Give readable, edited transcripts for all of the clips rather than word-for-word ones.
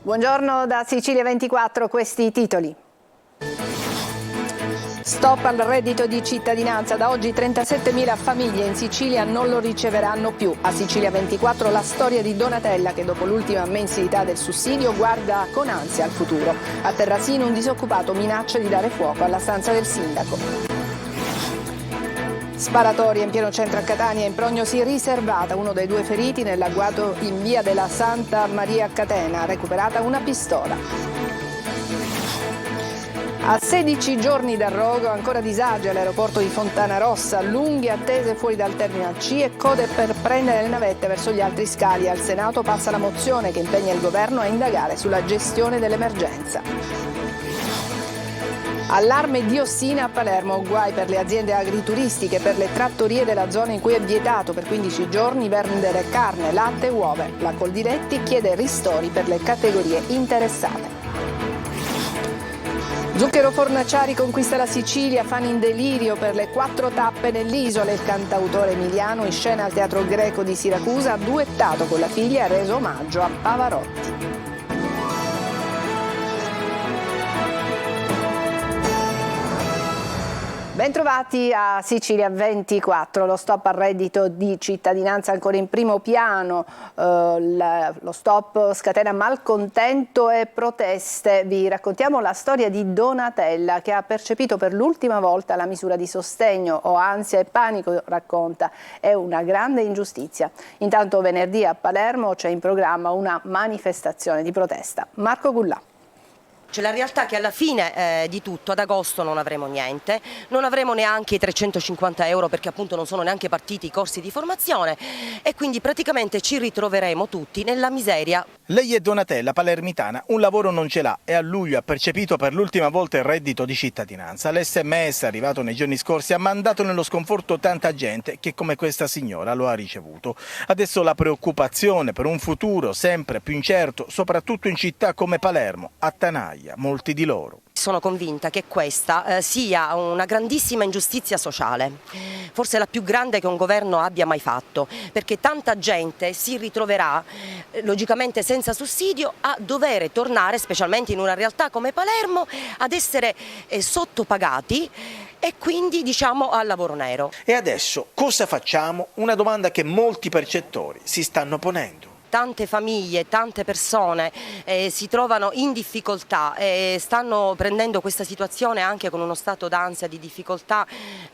Buongiorno da Sicilia 24, questi i titoli. Stop al reddito di cittadinanza, da oggi 37.000 famiglie in Sicilia non lo riceveranno più. A Sicilia 24 la storia di Donatella che dopo l'ultima mensilità del sussidio guarda con ansia al futuro. A Terrasini un disoccupato minaccia di dare fuoco alla stanza del sindaco. Sparatoria in pieno centro a Catania, in prognosi riservata, uno dei due feriti nell'agguato in via della Santa Maria a Catena, recuperata una pistola. A 16 giorni dal rogo, ancora disagi all'aeroporto di Fontanarossa, lunghe attese fuori dal terminal C e code per prendere le navette verso gli altri scali. Al Senato passa la mozione che impegna il governo a indagare sulla gestione dell'emergenza. Allarme diossina a Palermo, guai per le aziende agrituristiche, per le trattorie della zona in cui è vietato per 15 giorni vendere carne, latte e uova. La Coldiretti chiede ristori per le categorie interessate. Zucchero Fornaciari conquista la Sicilia, fan in delirio per le 4 tappe nell'isola. Il cantautore emiliano in scena al Teatro Greco di Siracusa ha duettato con la figlia e ha reso omaggio a Pavarotti. Bentrovati a Sicilia 24, lo stop al reddito di cittadinanza ancora in primo piano, lo stop scatena malcontento e proteste. Vi raccontiamo la storia di Donatella che ha percepito per l'ultima volta la misura di sostegno. Ho ansia e panico, racconta, è una grande ingiustizia. Intanto venerdì a Palermo c'è in programma una manifestazione di protesta. Marco Gullà. C'è la realtà che alla fine di tutto ad agosto non avremo niente, non avremo neanche i 350 euro perché appunto non sono neanche partiti i corsi di formazione e quindi praticamente ci ritroveremo tutti nella miseria. Lei è Donatella, palermitana, un lavoro non ce l'ha e a luglio ha percepito per l'ultima volta il reddito di cittadinanza. L'SMS arrivato nei giorni scorsi ha mandato nello sconforto tanta gente che come questa signora lo ha ricevuto. Adesso la preoccupazione per un futuro sempre più incerto, soprattutto in città come Palermo, a Tanaglia. Molti di loro. Sono convinta che questa sia una grandissima ingiustizia sociale, forse la più grande che un governo abbia mai fatto, perché tanta gente si ritroverà logicamente senza sussidio a dover tornare, specialmente in una realtà come Palermo, ad essere sottopagati e quindi diciamo al lavoro nero. E adesso cosa facciamo? Una domanda che molti percettori si stanno ponendo. Tante famiglie, tante persone si trovano in difficoltà e stanno prendendo questa situazione anche con uno stato d'ansia, di difficoltà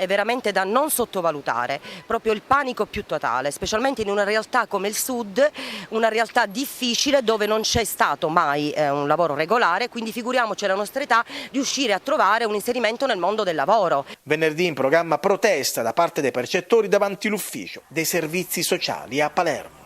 veramente da non sottovalutare, proprio il panico più totale, specialmente in una realtà come il Sud, una realtà difficile dove non c'è stato mai un lavoro regolare, quindi figuriamoci alla nostra età riuscire a trovare un inserimento nel mondo del lavoro. Venerdì in programma protesta da parte dei percettori davanti l'ufficio dei servizi sociali a Palermo.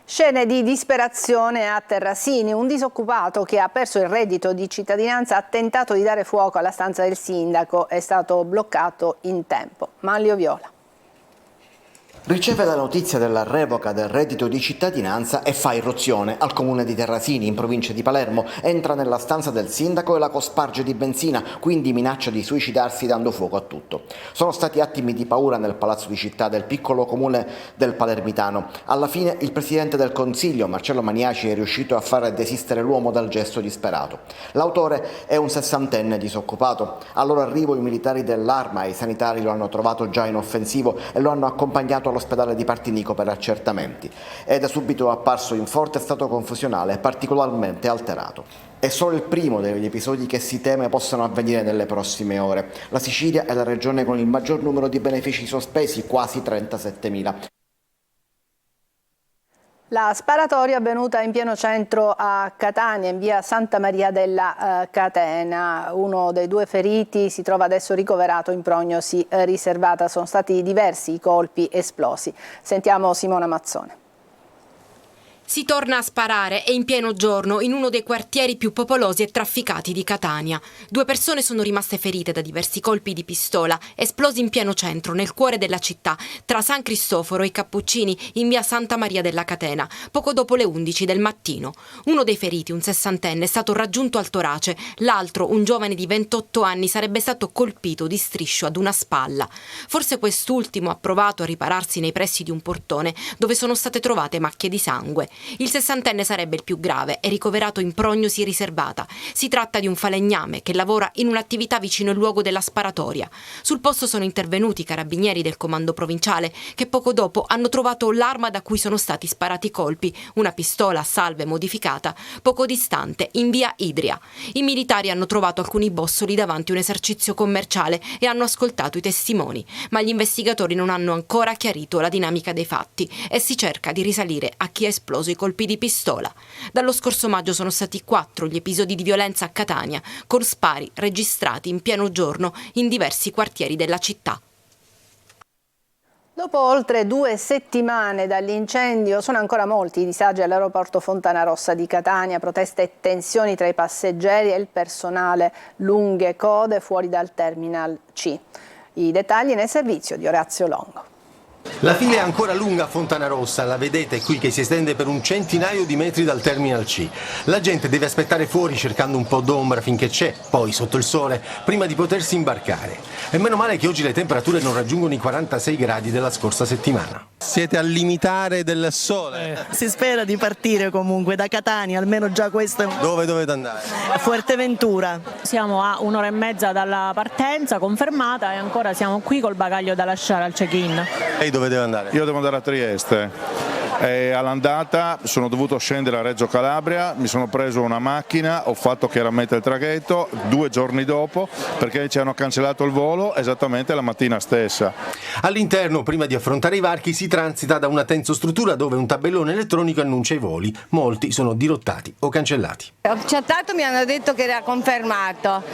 Scene di disperazione a Terrasini, un disoccupato che ha perso il reddito di cittadinanza ha tentato di dare fuoco alla stanza del sindaco, è stato bloccato in tempo. Manlio Viola. Riceve la notizia della revoca del reddito di cittadinanza e fa irruzione al comune di Terrasini, in provincia di Palermo. Entra nella stanza del sindaco e la cosparge di benzina, quindi minaccia di suicidarsi dando fuoco a tutto. Sono stati attimi di paura nel palazzo di città del piccolo comune del Palermitano. Alla fine il presidente del Consiglio, Marcello Maniaci, è riuscito a far desistere l'uomo dal gesto disperato. L'autore è un 60enne disoccupato. Al loro arrivo i militari dell'Arma e i sanitari lo hanno trovato già in offensivo e lo hanno accompagnato all'ospedale di Partinico per accertamenti. È da subito apparso in forte stato confusionale e particolarmente alterato. È solo il primo degli episodi che si teme possano avvenire nelle prossime ore. La Sicilia è la regione con il maggior numero di benefici sospesi, quasi 37.000. La sparatoria è avvenuta in pieno centro a Catania, in via Santa Maria della Catena. Uno dei due feriti si trova adesso ricoverato in prognosi riservata. Sono stati diversi i colpi esplosi. Sentiamo Simona Mazzone. Si torna a sparare e in pieno giorno in uno dei quartieri più popolosi e trafficati di Catania. 2 persone sono rimaste ferite da diversi colpi di pistola esplosi in pieno centro, nel cuore della città, tra San Cristoforo e i Cappuccini, in via Santa Maria della Catena, poco dopo le 11 del mattino. Uno dei feriti, un 60enne, è stato raggiunto al torace. L'altro, un giovane di 28 anni, sarebbe stato colpito di striscio ad una spalla. Forse quest'ultimo ha provato a ripararsi nei pressi di un portone dove sono state trovate macchie di sangue. Il 60enne sarebbe il più grave, è ricoverato in prognosi riservata. Si tratta di un falegname che lavora in un'attività vicino il luogo della sparatoria. Sul posto sono intervenuti i carabinieri del comando provinciale che poco dopo hanno trovato l'arma da cui sono stati sparati i colpi, una pistola a salve modificata, poco distante, in via Idria. I militari hanno trovato alcuni bossoli davanti a un esercizio commerciale e hanno ascoltato i testimoni, ma gli investigatori non hanno ancora chiarito la dinamica dei fatti e si cerca di risalire a chi ha esploso i colpi di pistola. Dallo scorso maggio sono stati 4 gli episodi di violenza a Catania, con spari registrati in pieno giorno in diversi quartieri della città. Dopo oltre 2 settimane dall'incendio sono ancora molti i disagi all'aeroporto Fontanarossa di Catania, proteste e tensioni tra i passeggeri e il personale, lunghe code fuori dal Terminal C. I dettagli nel servizio di Orazio Longo. La fila è ancora lunga a Fontanarossa, la vedete qui che si estende per un centinaio di metri dal Terminal C. La gente deve aspettare fuori cercando un po' d'ombra finché c'è, poi sotto il sole, prima di potersi imbarcare. E meno male che oggi le temperature non raggiungono i 46 gradi della scorsa settimana. Siete al limitare del sole? Si spera di partire comunque da Catania, almeno già questo è... Dove dovete andare? A Fuerteventura. Siamo a 1 ora e mezza dalla partenza confermata e ancora siamo qui col bagaglio da lasciare al check-in. Lei dove deve andare? Io devo andare a Trieste. All'andata sono dovuto scendere a Reggio Calabria, mi sono preso una macchina, ho fatto chiaramente il traghetto 2 giorni dopo perché ci hanno cancellato il volo esattamente la mattina stessa. All'interno, prima di affrontare i varchi, si transita da una tensostruttura dove un tabellone elettronico annuncia i voli. Molti sono dirottati o cancellati. Ho chattato, mi hanno detto che era confermato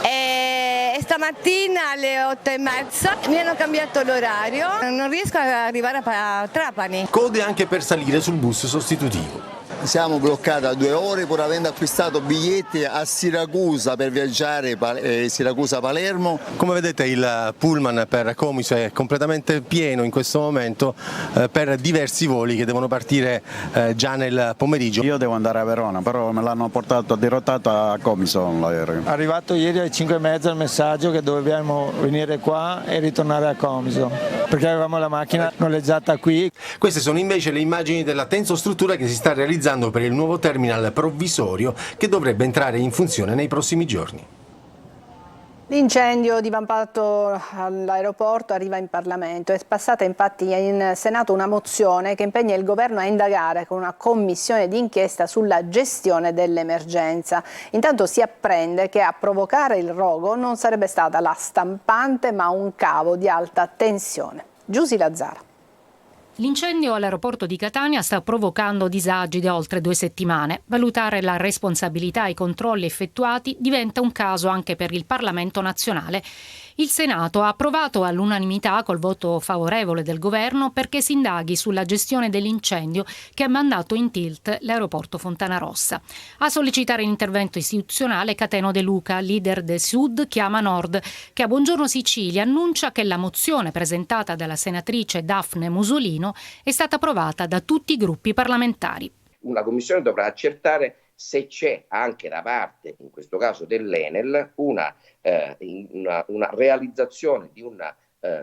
e stamattina alle 8:30 mi hanno cambiato l'orario, non riesco ad arrivare a Trapani. Code anche per salire sul bus sostitutivo. Siamo bloccati a 2 ore pur avendo acquistato biglietti a Siracusa per viaggiare Siracusa-Palermo. Come vedete il pullman per Comiso è completamente pieno in questo momento per diversi voli che devono partire già nel pomeriggio. Io devo andare a Verona, però me l'hanno portato dirottato a Comiso l'aereo. È arrivato ieri alle 5:30 il messaggio che dovevamo venire qua e ritornare a Comiso perché avevamo la macchina noleggiata qui. Queste sono invece le immagini della tensostruttura che si sta realizzando per il nuovo terminal provvisorio che dovrebbe entrare in funzione nei prossimi giorni. L'incendio divampato all'aeroporto arriva in Parlamento. È passata infatti in Senato una mozione che impegna il governo a indagare con una commissione d'inchiesta sulla gestione dell'emergenza. Intanto si apprende che a provocare il rogo non sarebbe stata la stampante ma un cavo di alta tensione. Giusy Lazzara. L'incendio all'aeroporto di Catania sta provocando disagi da oltre 2 settimane. Valutare la responsabilità e i controlli effettuati diventa un caso anche per il Parlamento nazionale. Il Senato ha approvato all'unanimità col voto favorevole del governo perché si indaghi sulla gestione dell'incendio che ha mandato in tilt l'aeroporto Fontanarossa. A sollecitare l'intervento istituzionale Cateno De Luca, leader del Sud Chiama Nord, che a Buongiorno Sicilia annuncia che la mozione presentata dalla senatrice Daphne Musolino è stata approvata da tutti i gruppi parlamentari. Una commissione dovrà accertare se c'è anche da parte, in questo caso dell'Enel, una realizzazione di un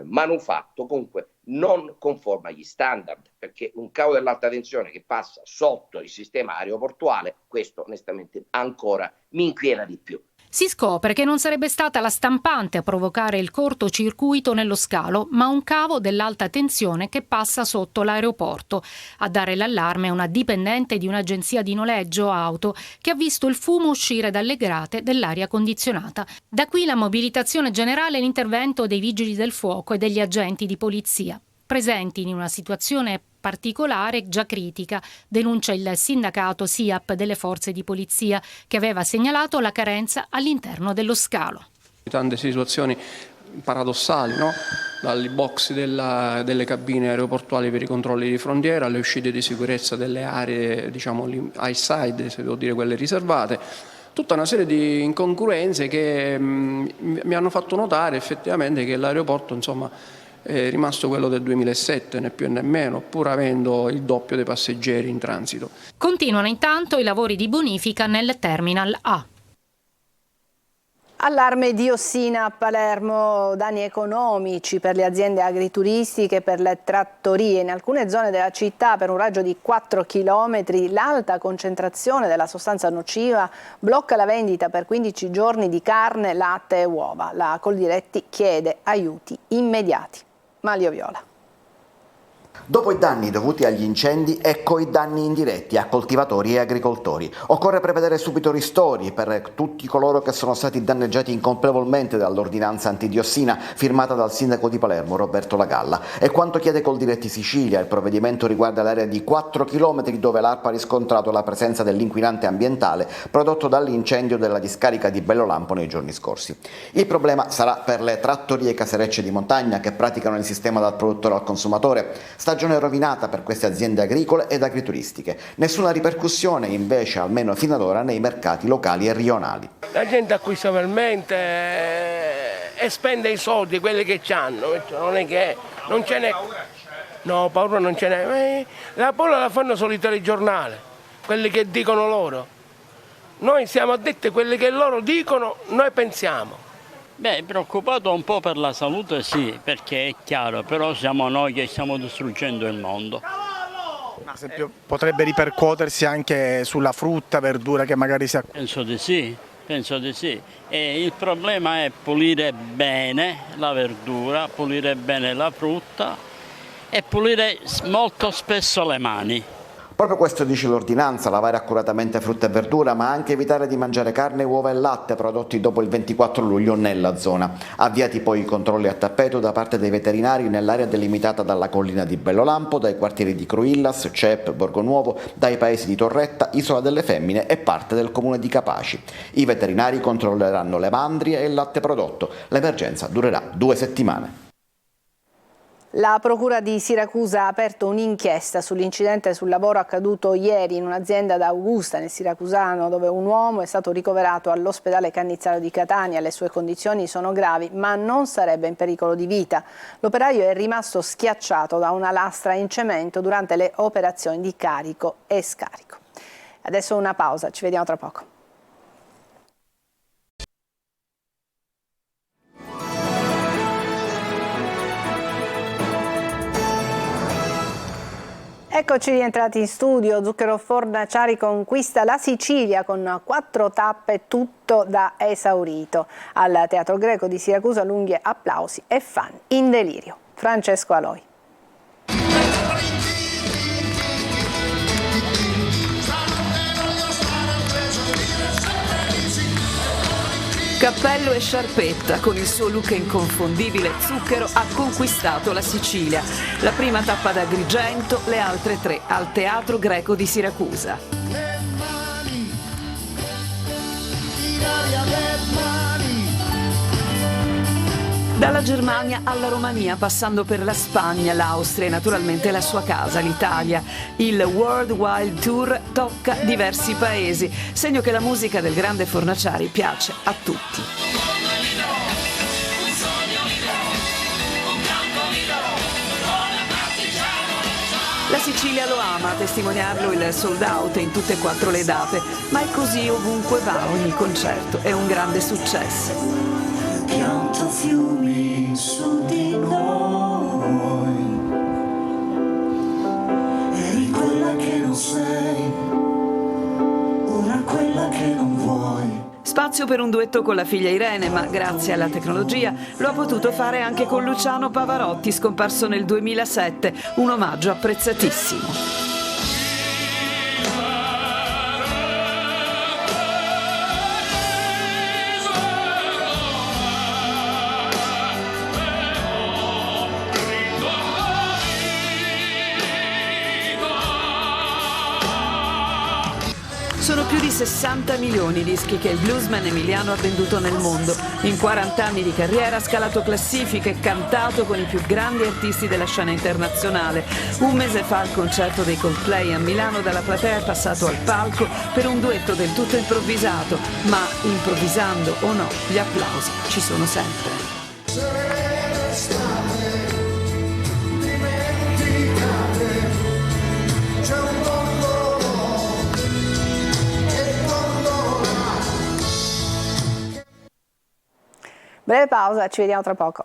manufatto comunque non conforme agli standard, perché un cavo dell'alta tensione che passa sotto il sistema aeroportuale, questo onestamente ancora mi inquieta di più. Si scopre che non sarebbe stata la stampante a provocare il cortocircuito nello scalo, ma un cavo dell'alta tensione che passa sotto l'aeroporto. A dare l'allarme è una dipendente di un'agenzia di noleggio auto che ha visto il fumo uscire dalle grate dell'aria condizionata. Da qui la mobilitazione generale e l'intervento dei vigili del fuoco e degli agenti di polizia. Presenti in una situazione particolare già critica, denuncia il sindacato SIAP delle forze di polizia che aveva segnalato la carenza all'interno dello scalo. Tante situazioni paradossali, no? Dai box delle cabine aeroportuali per i controlli di frontiera alle uscite di sicurezza delle aree, diciamo, high side, se devo dire quelle riservate. Tutta una serie di incongruenze che mi hanno fatto notare effettivamente che l'aeroporto, insomma, è rimasto quello del 2007, né più né meno, pur avendo il doppio dei passeggeri in transito. Continuano intanto i lavori di bonifica nel Terminal A. Allarme diossina a Palermo, danni economici per le aziende agrituristiche e per le trattorie. In alcune zone della città, per un raggio di 4 km, l'alta concentrazione della sostanza nociva blocca la vendita per 15 giorni di carne, latte e uova. La Coldiretti chiede aiuti immediati. Manlio Viola. Dopo i danni dovuti agli incendi, ecco i danni indiretti a coltivatori e agricoltori. Occorre prevedere subito ristori per tutti coloro che sono stati danneggiati incolpevolmente dall'ordinanza antidiossina firmata dal sindaco di Palermo, Roberto Lagalla. E quanto chiede Coldiretti Sicilia, il provvedimento riguarda l'area di 4 km dove l'ARPA ha riscontrato la presenza dell'inquinante ambientale prodotto dall'incendio della discarica di Bellolampo nei giorni scorsi. Il problema sarà per le trattorie caserecce di montagna che praticano il sistema dal produttore al consumatore. Stagione rovinata per queste aziende agricole ed agrituristiche. Nessuna ripercussione invece, almeno fino ad ora, nei mercati locali e rionali. La gente acquista veramente e spende i soldi, quelli che hanno, non è che non ce n'è. No, paura non ce n'è. La paura la fanno solo i telegiornali, quelli che dicono loro. Noi siamo addetti a quelli che loro dicono, noi pensiamo. Beh, preoccupato un po' per la salute sì, perché è chiaro, però siamo noi che stiamo distruggendo il mondo. Ma ad esempio potrebbe ripercuotersi anche sulla frutta, verdura che magari si acquista? Penso di sì. E il problema è pulire bene la verdura, pulire bene la frutta e pulire molto spesso le mani. Proprio questo dice l'ordinanza, lavare accuratamente frutta e verdura, ma anche evitare di mangiare carne, uova e latte prodotti dopo il 24 luglio nella zona. Avviati poi i controlli a tappeto da parte dei veterinari nell'area delimitata dalla collina di Bellolampo, dai quartieri di Cruillas, Cep, Borgonuovo, dai paesi di Torretta, Isola delle Femmine e parte del comune di Capaci. I veterinari controlleranno le mandrie e il latte prodotto. L'emergenza durerà 2 settimane. La Procura di Siracusa ha aperto un'inchiesta sull'incidente sul lavoro accaduto ieri in un'azienda da Augusta, nel Siracusano, dove un uomo è stato ricoverato all'ospedale Cannizzaro di Catania. Le sue condizioni sono gravi, ma non sarebbe in pericolo di vita. L'operaio è rimasto schiacciato da una lastra in cemento durante le operazioni di carico e scarico. Adesso una pausa, ci vediamo tra poco. Eccoci rientrati in studio. Zucchero Fornaciari conquista la Sicilia con 4 tappe, tutto da esaurito. Al Teatro Greco di Siracusa lunghi applausi e fan in delirio. Francesco Aloi. Cappello e sciarpetta, con il suo look inconfondibile, Zucchero ha conquistato la Sicilia. La prima tappa ad Agrigento, le altre 3 al Teatro Greco di Siracusa. Dalla Germania alla Romania, passando per la Spagna, l'Austria e naturalmente la sua casa, l'Italia. Il World Wild Tour tocca diversi paesi, segno che la musica del grande Fornaciari piace a tutti. La Sicilia lo ama, a testimoniarlo il sold out in tutte e 4 le date, ma è così ovunque va, ogni concerto è un grande successo. Pianto fiumi su di noi, eri quella che non sei, ora quella che non vuoi. Spazio per un duetto con la figlia Irene, ma grazie alla tecnologia lo ha potuto fare anche con Luciano Pavarotti, scomparso nel 2007, un omaggio apprezzatissimo. Sono più di 60 milioni i dischi che il bluesman emiliano ha venduto nel mondo. In 40 anni di carriera ha scalato classifiche e cantato con i più grandi artisti della scena internazionale. Un mese fa al concerto dei Coldplay a Milano, dalla platea è passato al palco per un duetto del tutto improvvisato, ma improvvisando o no, gli applausi ci sono sempre. Breve pausa, ci vediamo tra poco.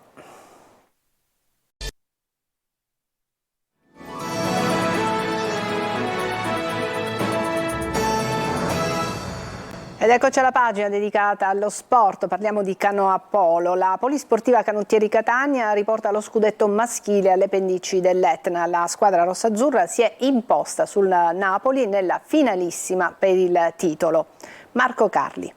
Ed eccoci alla pagina dedicata allo sport, parliamo di canoa polo. La Polisportiva Canottieri Catania riporta lo scudetto maschile alle pendici dell'Etna. La squadra rossazzurra si è imposta sul Napoli nella finalissima per il titolo. Marco Carli.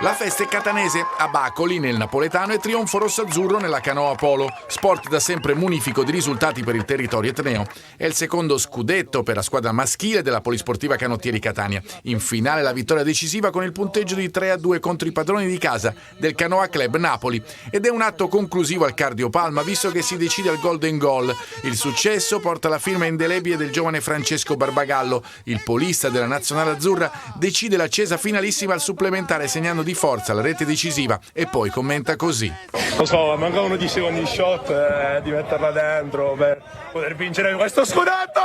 La festa è catanese, a Bacoli nel napoletano e trionfo rossazzurro nella canoa polo, sport da sempre munifico di risultati per il territorio etneo. È il secondo scudetto per la squadra maschile della Polisportiva Canottieri Catania. In finale la vittoria decisiva con il punteggio di 3-2 contro i padroni di casa del Canoa Club Napoli. Ed è un atto conclusivo al cardiopalma visto che si decide al golden goal. Il successo porta la firma indelebile del giovane Francesco Barbagallo. Il polista della nazionale azzurra decide l'accesa finalissima al supplementare segnando di forza la rete decisiva e poi commenta così. Lo so, mancano 10 secondi di shot di metterla dentro per poter vincere questo scudetto!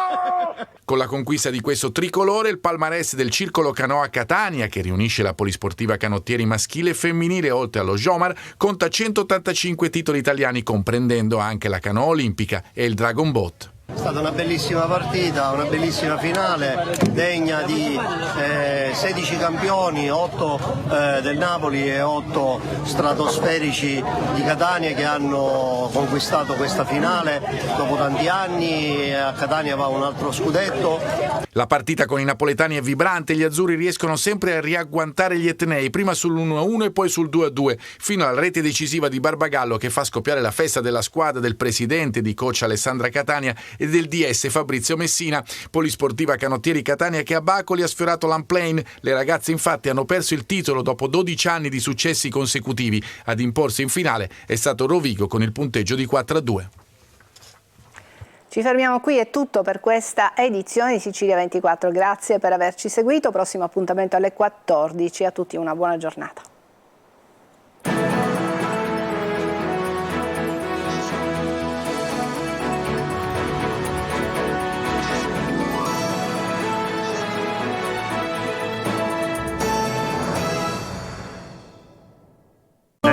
Con la conquista di questo tricolore il palmarès del Circolo Canoa Catania, che riunisce la Polisportiva Canottieri maschile e femminile oltre allo Jomar, conta 185 titoli italiani comprendendo anche la canoa olimpica e il Dragon Boat. È stata una bellissima partita, una bellissima finale, degna di 16 campioni, 8 del Napoli e 8 stratosferici di Catania che hanno conquistato questa finale. Dopo tanti anni a Catania va un altro scudetto. La partita con i napoletani è vibrante e gli azzurri riescono sempre a riagguantare gli etnei, prima sull'1-1 e poi sul 2-2, fino alla rete decisiva di Barbagallo che fa scoppiare la festa della squadra, del presidente, di coach Alessandra Catania e del DS Fabrizio Messina. Polisportiva Canottieri Catania che a Bacoli ha sfiorato l'Unplane. Le ragazze infatti hanno perso il titolo dopo 12 anni di successi consecutivi. Ad imporsi in finale è stato Rovigo con il punteggio di 4-2. Ci fermiamo qui, è tutto per questa edizione di Sicilia 24. Grazie per averci seguito, prossimo appuntamento alle 14. A tutti una buona giornata.